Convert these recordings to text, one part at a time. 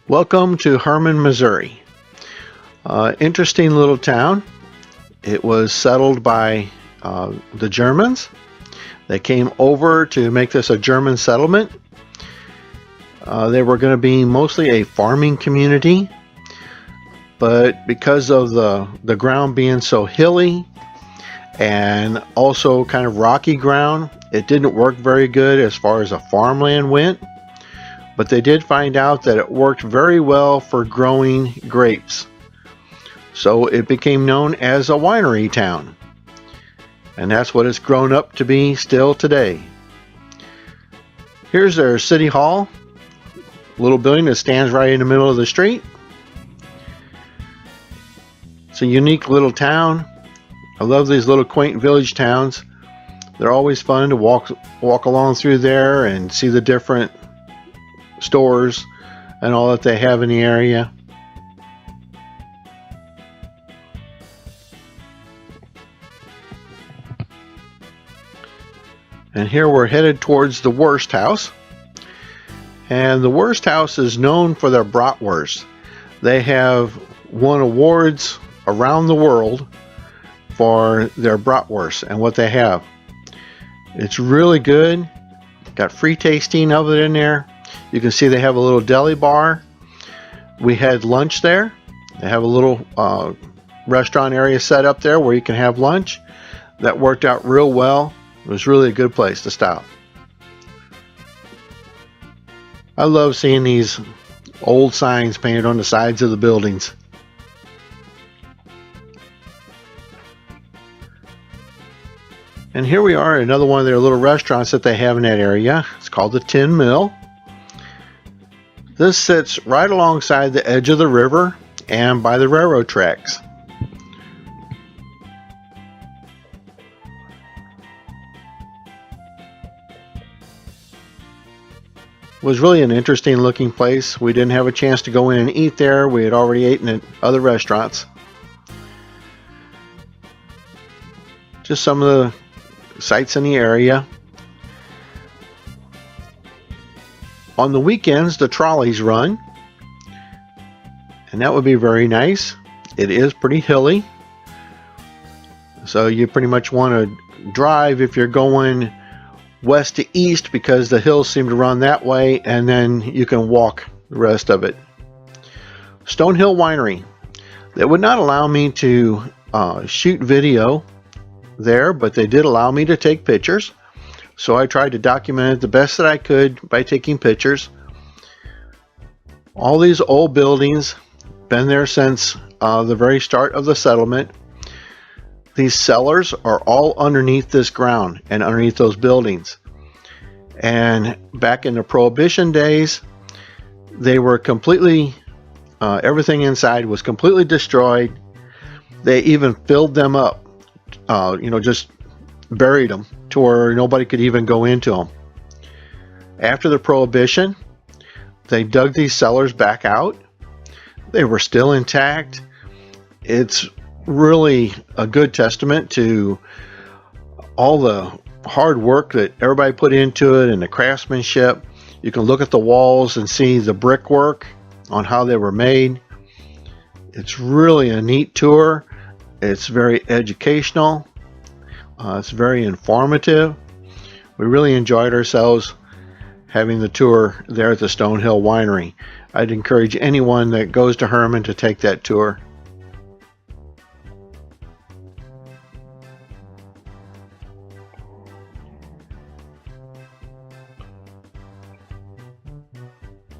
Welcome to Hermann, Missouri. Interesting little town. It was settled by the Germans. They came over to make this a German settlement. They were going to be mostly a farming community, but because of the ground being so hilly and also kind of rocky ground, it didn't work very good as far as a farmland went. But they did find out that it worked very well for growing grapes. So it became known as a winery town. And that's what it's grown up to be still today. Here's their city hall. Little building that stands right in the middle of the street. It's a unique little town. I love these little quaint village towns. They're always fun to walk along through there and see the different stores and all that they have in the area. And here we're headed towards the Wurst House. And the Wurst House is known for their bratwurst. They have won awards around the world for their bratwurst and what they have. It's really good. Got free tasting of it in there. You can see they have a little deli bar. We had lunch there. They have a little restaurant area set up there where you can have lunch. That worked out real well. It was really a good place to stop. I love seeing these old signs painted on the sides of the buildings. And here we are, another one of their little restaurants that they have in that area. It's called the Tin Mill. This sits right alongside the edge of the river and by the railroad tracks. It was really an interesting looking place. We didn't have a chance to go in and eat there. We had already eaten at other restaurants. Just some of the sights in the area. On the weekends, the trolleys run, and that would be very nice. It is pretty hilly, so you pretty much want to drive if you're going west to east because the hills seem to run that way, and then you can walk the rest of it. Stonehill Winery. They would not allow me to shoot video there, but they did allow me to take pictures. So I tried to document it the best that I could by taking pictures. All these old buildings, been there since the very start of the settlement. These cellars are all underneath this ground and underneath those buildings. And back in the Prohibition days, they were completely, everything inside was completely destroyed. They even filled them up, just buried them to where nobody could even go into them. After the Prohibition, they dug these cellars back out. They were still intact. It's really a good testament to all the hard work that everybody put into it and the craftsmanship. You can look at the walls and see the brickwork on how they were made. It's really a neat tour. It's very educational. It's very informative. We really enjoyed ourselves having the tour there at the Stonehill Winery. I'd encourage anyone that goes to Hermann to take that tour.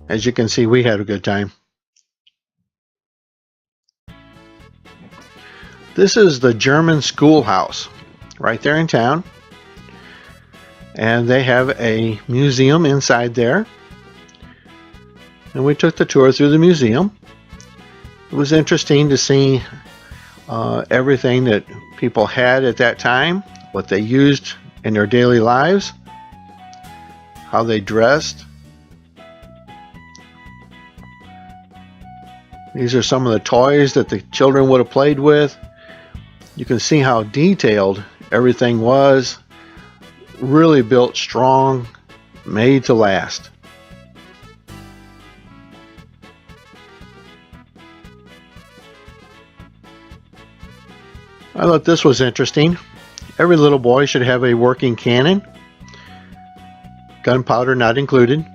As you can see, we had a good time. This is the German Schoolhouse right there in town, and they have a museum inside there, and we took the tour through the museum. It was interesting to see everything that people had at that time, what they used in their daily lives, how they dressed. These are some of the toys that the children would have played with. You can see how detailed everything was. Really built strong, made to last. I thought this was interesting. Every little boy should have a working cannon. Gunpowder not included.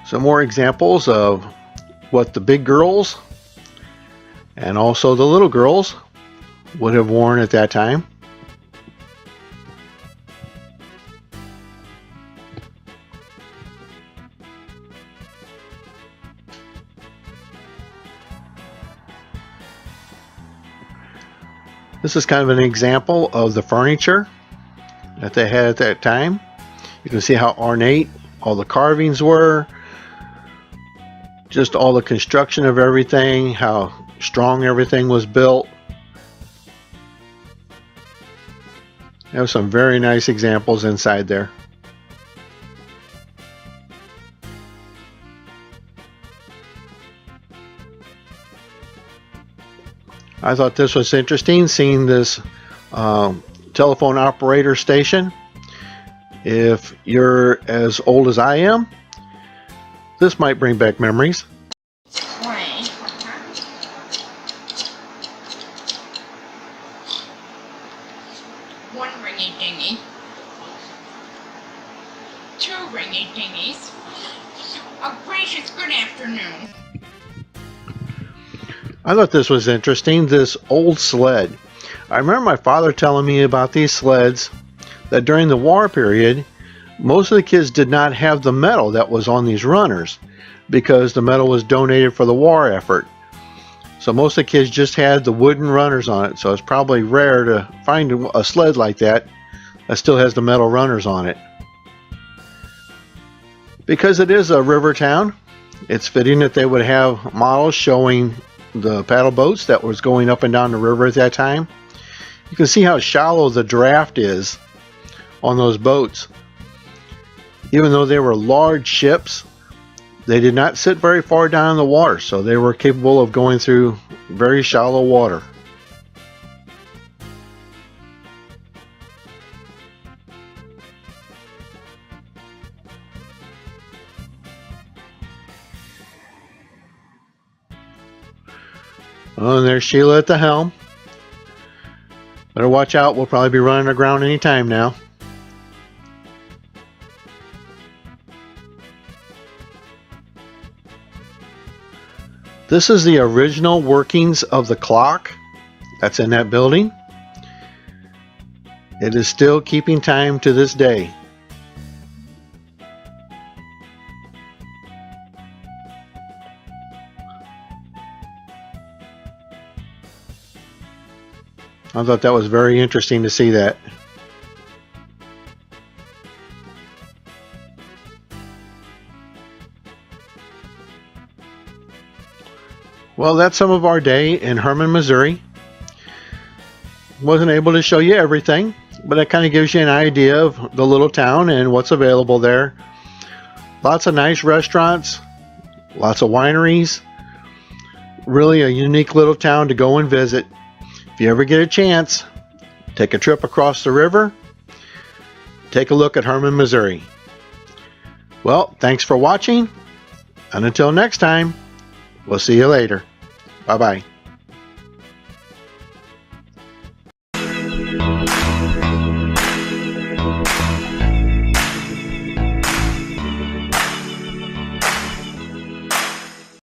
Some more examples of what the big girls and also the little girls would have worn at that time. This is kind of an example of the furniture that they had at that time. You can see how ornate all the carvings were, just all the construction of everything, how strong everything was built. There have some very nice examples inside there. I thought this was interesting, seeing this telephone operator station. If you're as old as I am, this might bring back memories. One ringy dingy, two ringy dingies. A gracious good afternoon. I thought this was interesting, this old sled. I remember my father telling me about these sleds, that during the war period, most of the kids did not have the metal that was on these runners because the metal was donated for the war effort. So most of the kids just had the wooden runners on it. So it's probably rare to find a sled like that that still has the metal runners on it. Because it is a river town, it's fitting that they would have models showing the paddle boats that was going up and down the river at that time. You can see how shallow the draft is on those boats. Even though they were large ships, they did not sit very far down in the water, so they were capable of going through very shallow water. Oh, and there's Sheila at the helm. Better watch out, we'll probably be running aground any time now. This is the original workings of the clock that's in that building. It is still keeping time to this day. I thought that was very interesting to see that. Well, that's some of our day in Hermann, Missouri. Wasn't able to show you everything, but it kind of gives you an idea of the little town and what's available there. Lots of nice restaurants, lots of wineries. Really a unique little town to go and visit. If you ever get a chance, take a trip across the river, take a look at Hermann, Missouri. Well, thanks for watching, and until next time, we'll see you later. Bye-bye.